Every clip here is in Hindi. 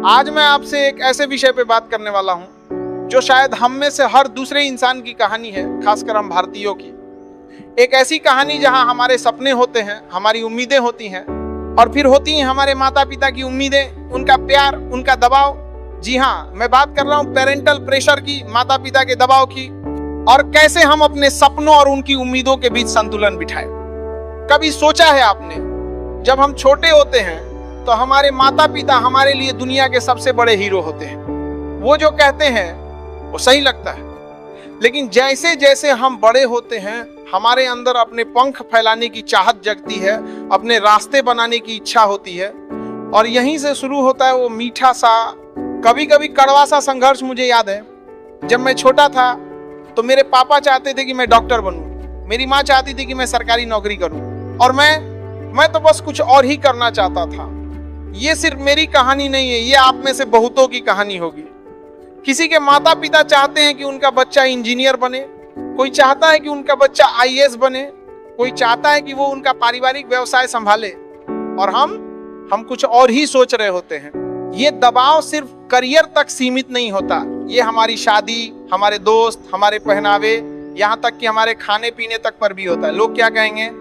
आज मैं आपसे एक ऐसे विषय पे बात करने वाला हूं जो शायद हम में से हर दूसरे इंसान की कहानी है, खासकर हम भारतीयों की। एक ऐसी कहानी जहां हमारे सपने होते हैं, हमारी उम्मीदें होती हैं और फिर होती हैं हमारे माता पिता की उम्मीदें, उनका प्यार, उनका दबाव। जी हाँ, मैं बात कर रहा हूं पेरेंटल प्रेशर की, माता पिता के दबाव की, और कैसे हम अपने सपनों और उनकी उम्मीदों के बीच संतुलन बिठाएं। कभी सोचा है आपने, जब हम छोटे होते हैं तो हमारे माता पिता हमारे लिए दुनिया के सबसे बड़े हीरो होते हैं। वो जो कहते हैं वो सही लगता है, लेकिन जैसे जैसे हम बड़े होते हैं हमारे अंदर अपने पंख फैलाने की चाहत जगती है, अपने रास्ते बनाने की इच्छा होती है, और यहीं से शुरू होता है वो मीठा सा, कभी कभी कड़वा सा संघर्ष। मुझे याद है जब मैं छोटा था तो मेरे पापा चाहते थे कि मैं डॉक्टर बनूं, मेरी माँ चाहती थी कि मैं सरकारी नौकरी करूं, और मैं तो बस कुछ और ही करना चाहता था। ये सिर्फ मेरी कहानी नहीं है, ये आप में से बहुतों की कहानी होगी। किसी के माता पिता चाहते हैं कि उनका बच्चा इंजीनियर बने, कोई चाहता है कि उनका बच्चा आईएएस बने, कोई चाहता है कि वो उनका पारिवारिक व्यवसाय संभाले, और हम कुछ और ही सोच रहे होते हैं। ये दबाव सिर्फ करियर तक सीमित नहीं होता, ये हमारी शादी, हमारे दोस्त, हमारे पहनावे, यहाँ तक कि हमारे खाने पीने तक पर भी होता है। लोग क्या कहेंगे,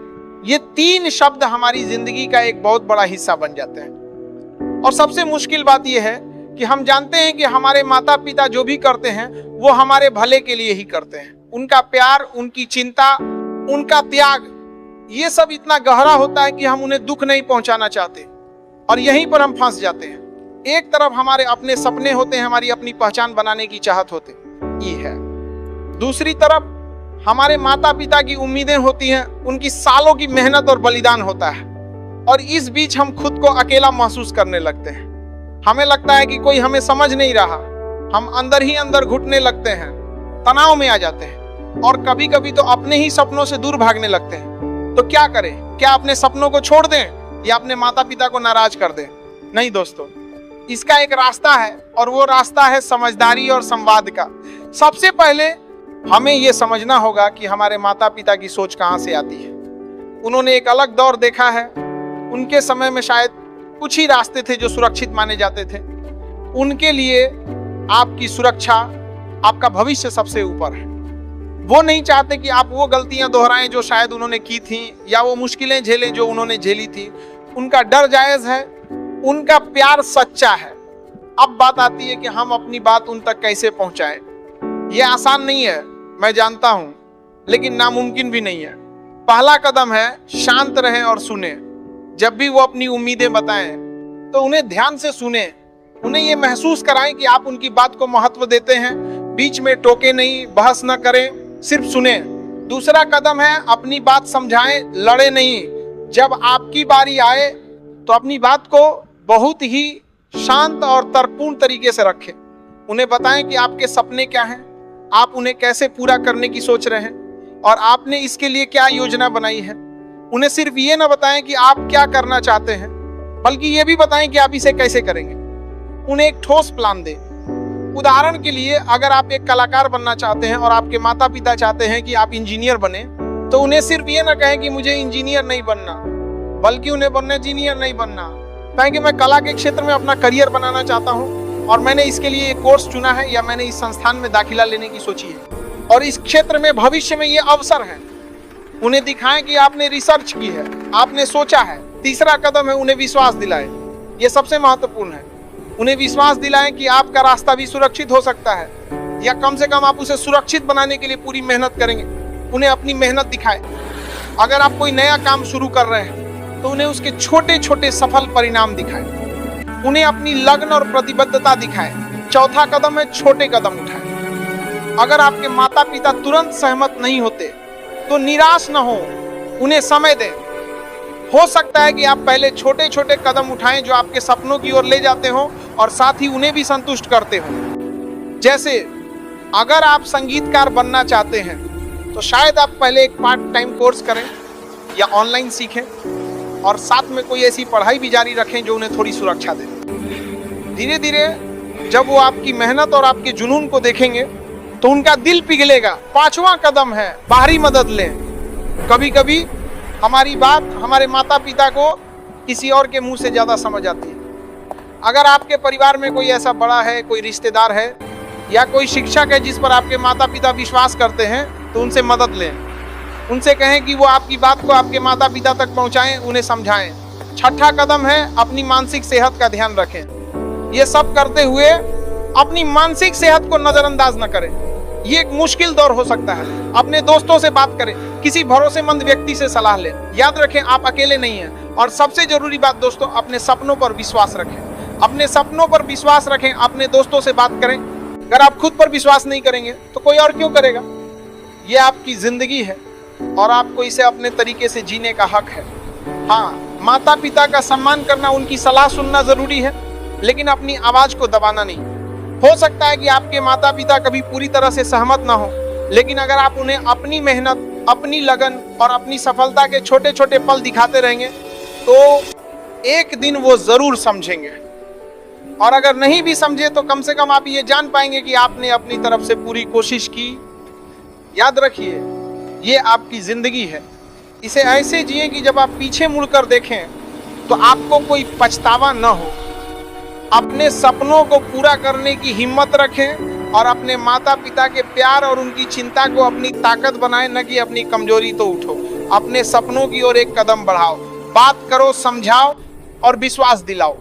ये 3 शब्द हमारी जिंदगी का एक बहुत बड़ा हिस्सा बन जाते हैं। और सबसे मुश्किल बात यह है कि हम जानते हैं कि हमारे माता पिता जो भी करते हैं वो हमारे भले के लिए ही करते हैं। उनका प्यार, उनकी चिंता, उनका त्याग, ये सब इतना गहरा होता है कि हम उन्हें दुख नहीं पहुंचाना चाहते, और यहीं पर हम फंस जाते हैं। एक तरफ हमारे अपने सपने होते हैं, हमारी अपनी पहचान बनाने की चाहत होती है, दूसरी तरफ हमारे माता पिता की उम्मीदें होती हैं, उनकी सालों की मेहनत और बलिदान होता है, और इस बीच हम खुद को अकेला महसूस करने लगते हैं। हमें लगता है कि कोई हमें समझ नहीं रहा, हम अंदर ही अंदर घुटने लगते हैं, तनाव में आ जाते हैं, और कभी कभी तो अपने ही सपनों से दूर भागने लगते हैं। तो क्या करें? क्या अपने सपनों को छोड़ दें या अपने माता पिता को नाराज कर दें? नहीं दोस्तों, इसका एक रास्ता है, और वो रास्ता है समझदारी और संवाद का। सबसे पहले हमें यह समझना होगा कि हमारे माता पिता की सोच कहां से आती है। उन्होंने एक अलग दौर देखा है, उनके समय में शायद कुछ ही रास्ते थे जो सुरक्षित माने जाते थे। उनके लिए आपकी सुरक्षा, आपका भविष्य सबसे ऊपर है। वो नहीं चाहते कि आप वो गलतियां दोहराएं जो शायद उन्होंने की थी, या वो मुश्किलें झेलें जो उन्होंने झेली थी। उनका डर जायज है, उनका प्यार सच्चा है। अब बात आती है कि हम अपनी बात उन तक कैसे पहुंचाएं। ये आसान नहीं है, मैं जानता हूं, लेकिन नामुमकिन भी नहीं है। पहला कदम है शांत रहें और सुने। जब भी वो अपनी उम्मीदें बताएं तो उन्हें ध्यान से सुने, उन्हें ये महसूस कराएं कि आप उनकी बात को महत्व देते हैं। बीच में टोके नहीं, बहस न करें, सिर्फ सुने। दूसरा कदम है अपनी बात समझाएं, लड़े नहीं। जब आपकी बारी आए तो अपनी बात को बहुत ही शांत और तर्कपूर्ण तरीके से रखें। उन्हें बताएं कि आपके सपने क्या हैं, आप उन्हें कैसे पूरा करने की सोच रहे हैं, और आपने इसके लिए क्या योजना बनाई है। उन्हें सिर्फ ये ना बताएं कि आप क्या करना चाहते हैं, बल्कि ये भी बताएं कि आप इसे कैसे करेंगे। उन्हें एक ठोस प्लान दें। उदाहरण के लिए, अगर आप एक कलाकार बनना चाहते हैं और आपके माता पिता चाहते हैं कि आप इंजीनियर बने, तो उन्हें सिर्फ ये ना कहें कि मुझे इंजीनियर नहीं बनना, बल्कि उन्हें इंजीनियर नहीं बनना, कहें कि मैं कला के क्षेत्र में अपना करियर बनाना चाहता हूँ, और मैंने इसके लिए एक कोर्स चुना है, या मैंने इस संस्थान में दाखिला लेने की सोची है, और इस क्षेत्र में भविष्य में ये अवसर है। उन्हें दिखाएं कि आपने रिसर्च की है, आपने सोचा है। तीसरा कदम है उन्हें विश्वास दिलाएं। ये सबसे महत्वपूर्ण है। उन्हें विश्वास दिलाएं कि आपका रास्ता भी सुरक्षित हो सकता है, या कम से कम आप उसे सुरक्षित बनाने के लिए पूरी मेहनत करेंगे। उन्हें अपनी मेहनत दिखाएं। अगर आप कोई नया काम शुरू कर रहे हैं तो उन्हें उसके छोटे छोटे सफल परिणाम दिखाएं। उन्हें अपनी लगन और प्रतिबद्धता दिखाएं। चौथा कदम है छोटे कदम उठाएं। अगर आपके माता पिता तुरंत सहमत नहीं होते तो निराश न हो, उन्हें समय दें। हो सकता है कि आप पहले छोटे छोटे कदम उठाएं जो आपके सपनों की ओर ले जाते हो, और साथ ही उन्हें भी संतुष्ट करते हो। जैसे अगर आप संगीतकार बनना चाहते हैं तो शायद आप पहले एक पार्ट टाइम कोर्स करें या ऑनलाइन सीखें, और साथ में कोई ऐसी पढ़ाई भी जारी रखें जो उन्हें थोड़ी सुरक्षा दे। धीरे धीरे जब वो आपकी मेहनत और आपके जुनून को देखेंगे तो उनका दिल पिघलेगा। 5वां कदम है बाहरी मदद लें। कभी कभी हमारी बात हमारे माता पिता को किसी और के मुंह से ज्यादा समझ आती है। अगर आपके परिवार में कोई ऐसा बड़ा है, कोई रिश्तेदार है या कोई शिक्षक है जिस पर आपके माता पिता विश्वास करते हैं, तो उनसे मदद लें। उनसे कहें कि वो आपकी बात को आपके माता पिता तक पहुंचाएं, उन्हें समझाएं। छठा कदम है अपनी मानसिक सेहत का ध्यान रखें। ये सब करते हुए अपनी मानसिक सेहत को नजरअंदाज न करें। ये एक मुश्किल दौर हो सकता है। अपने दोस्तों से बात करें, किसी भरोसेमंद व्यक्ति से सलाह लें। याद रखें आप अकेले नहीं हैं। और सबसे जरूरी बात दोस्तों, अपने सपनों पर विश्वास रखें। अपने सपनों पर विश्वास रखें, अपने दोस्तों से बात करें। अगर आप खुद पर विश्वास नहीं करेंगे तो कोई और क्यों करेगा। ये आपकी जिंदगी है और आपको इसे अपने तरीके से जीने का हक है। हाँ, माता पिता का सम्मान करना, उनकी सलाह सुनना जरूरी है, लेकिन अपनी आवाज को दबाना नहीं। हो सकता है कि आपके माता पिता कभी पूरी तरह से सहमत ना हो, लेकिन अगर आप उन्हें अपनी मेहनत, अपनी लगन और अपनी सफलता के छोटे छोटे पल दिखाते रहेंगे तो एक दिन वो जरूर समझेंगे। और अगर नहीं भी समझे तो कम से कम आप ये जान पाएंगे कि आपने अपनी तरफ से पूरी कोशिश की। याद रखिए, ये आपकी जिंदगी है। इसे ऐसे जिए कि जब आप पीछे मुड़कर देखें तो आपको कोई पछतावा न हो। अपने सपनों को पूरा करने की हिम्मत रखें और अपने माता पिता के प्यार और उनकी चिंता को अपनी ताकत बनाएं, न कि अपनी कमजोरी। तो उठो, अपने सपनों की ओर एक कदम बढ़ाओ, बात करो, समझाओ और विश्वास दिलाओ।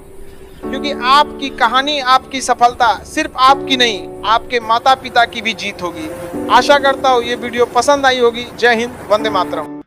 क्योंकि आपकी कहानी, आपकी सफलता सिर्फ आपकी नहीं, आपके माता पिता की भी जीत होगी। आशा करता हूँ ये वीडियो पसंद आई होगी। जय हिंद, वंदे मातरम।